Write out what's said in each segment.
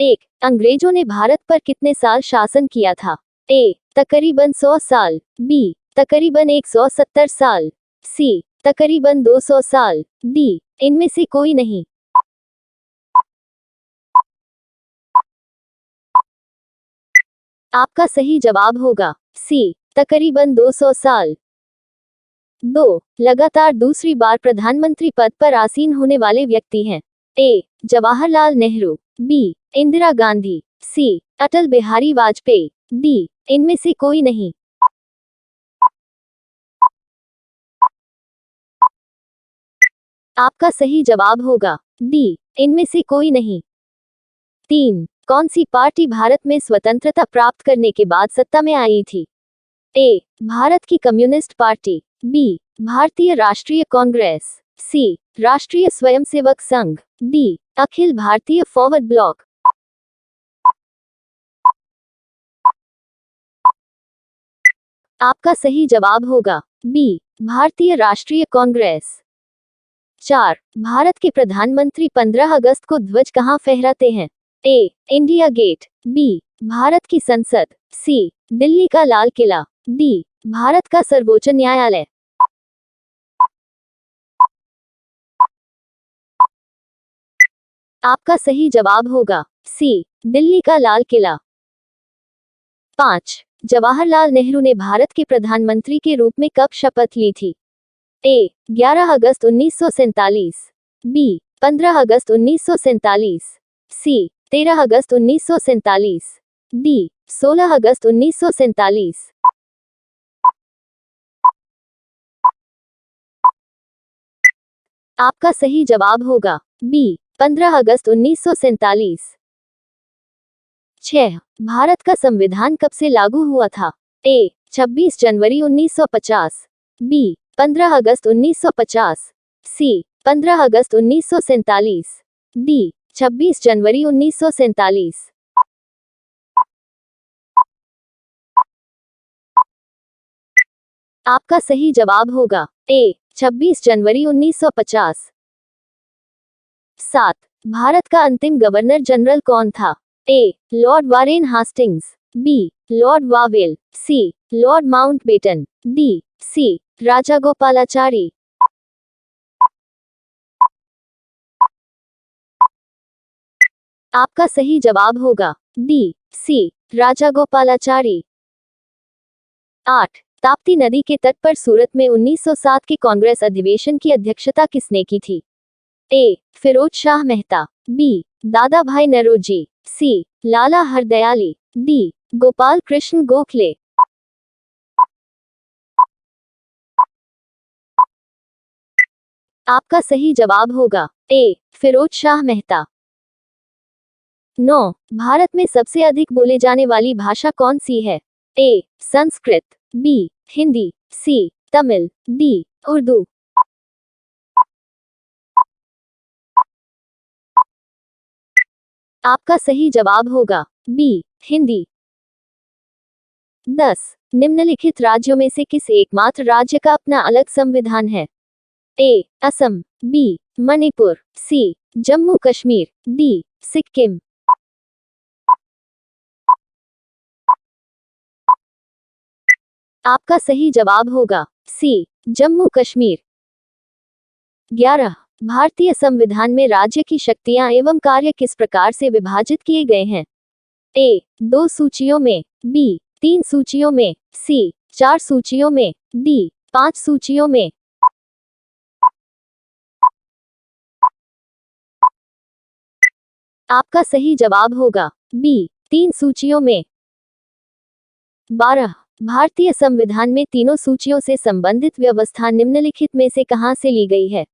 एक, अंग्रेजों ने भारत पर कितने साल शासन किया था? ए, तकरीबन 100 साल, बी, तकरीबन 170 साल, सी, तकरीबन 200 साल, डी, इनमें से कोई नहीं। आपका सही जवाब होगा सी, तकरीबन 200 साल। 2, लगातार दूसरी बार प्रधानमंत्री पद पर आसीन होने वाले व्यक्ति हैं। ए, जवाहरलाल नेहरू, बी, इंदिरा गांधी, सी, अटल बिहारी वाजपेयी, डी, इनमें से कोई नहीं। आपका सही जवाब होगा डी, इनमें से कोई नहीं। 3, कौन सी पार्टी भारत में स्वतंत्रता प्राप्त करने के बाद सत्ता में आई थी? ए, भारत की कम्युनिस्ट पार्टी, बी, भारतीय राष्ट्रीय कांग्रेस, सी, राष्ट्रीय Swayamsevak Sangh, D, Akhil Bharatiya forward block. आपका सही जवाब होगा बी, भारतीय राष्ट्रीय कांग्रेस। 4, भारत के प्रधानमंत्री 15 अगस्त को ध्वज कहां फहराते हैं? ए, इंडिया गेट, बी, भारत की संसद, सी, दिल्ली का लाल किला, डी, भारत का सर्वोच्च न्यायालय। आपका सही जवाब होगा सी, दिल्ली का लाल किला। 5, जवाहरलाल नेहरू ने भारत के प्रधानमंत्री के रूप में कब शपथ ली थी? ए, 11 अगस्त 1947, बी, 15 अगस्त 1947, सी, 13 अगस्त 1947, डी, 16 अगस्त 1947। आपका सही जवाब होगा बी, 15 अगस्त 1947। 6, भारत का संविधान कब से लागू हुआ था? ए, 26 जनवरी 1950, बी, 15 अगस्त 1950, सी, 15 अगस्त 1947, डी, 26 जनवरी 1947। आपका सही जवाब होगा ए, 26 जनवरी 1950। 7, भारत का अंतिम गवर्नर जनरल कौन था? A, lord Warren Hastings, B, lord Wavell, C, lord Mountbatten, D, C, Rajagopalachari. आपका सही जवाब होगा डी, सी, राजागोपालाचारी। 8, ताप्ती नदी के तट पर सूरत में 1907 के कांग्रेस अधिवेशन की अध्यक्षता किसने की थी? ए, फिरोज शाह मेहता, बी, दादा भाई नरोजी, सी, लाला हरदयाली, डी, गोपाल कृष्ण गोखले। आपका सही जवाब होगा ए, फिरोज शाह मेहता। 9, भारत में सबसे अधिक बोले जाने वाली भाषा कौन सी है? ए, संस्कृत, बी, हिंदी, सी, तमिल, डी, उर्दू। आपका सही जवाब होगा बी, हिंदी। 10, निम्नलिखित राज्यों में से किस एकमात्र राज्य का अपना अलग संविधान है? ए, असम, बी, मणिपुर, सी, जम्मू कश्मीर, डी, सिक्किम। आपका सही जवाब होगा सी, जम्मू कश्मीर। 11, भारतीय संविधान में राज्य की शक्तियां एवं कार्य किस प्रकार से विभाजित किए गए हैं? ए, 2 सूचियों में, बी, 3 सूचियों में, सी, 4 सूचियों में, डी, 5 सूचियों में। आपका सही जवाब होगा बी, 3 सूचियों में। 12, भारतीय संविधान में तीनों सूचियों से संबंधित व्यवस्था निम्नलिखित में से कहां से ली गई है?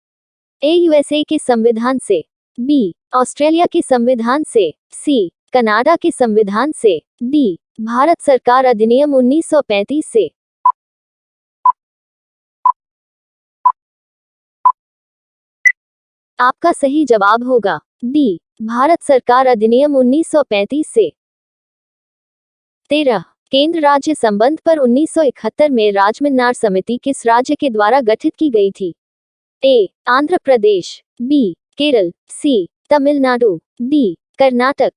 ए, यूएसए के संविधान से, बी, ऑस्ट्रेलिया के संविधान से, सी, कनाडा के संविधान से, डी, भारत सरकार अधिनियम 1935 से। आपका सही जवाब होगा डी, भारत सरकार अधिनियम 1935 से। 13, केंद्र राज्य संबंध पर 1971 में राजमन्नार समिति किस राज्य के द्वारा गठित की गई थी? ए, आंध्र प्रदेश, बी, केरल, सी, तमिलनाडु, डी, कर्नाटक।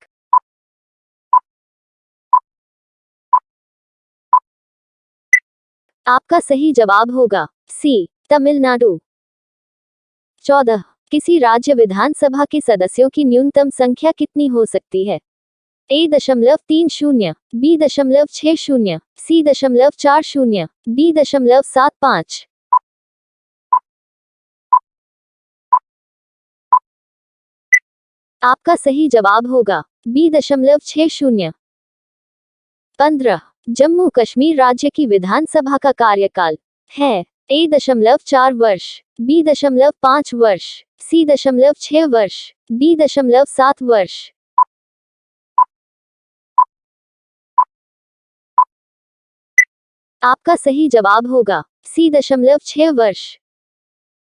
आपका सही जवाब होगा सी, तमिलनाडु। 14, किसी राज्य विधानसभा के सदस्यों की न्यूनतम संख्या कितनी हो सकती है? A.30, B.60, C.40, D.75। आपका सही जवाब होगा B.60। 15, जम्मू कश्मीर राज्य की विधानसभा का कार्यकाल है A.4 वर्ष, B.5 वर्ष, C.6 वर्ष, D.7 वर्ष। आपका सही जवाब होगा C.6 वर्ष।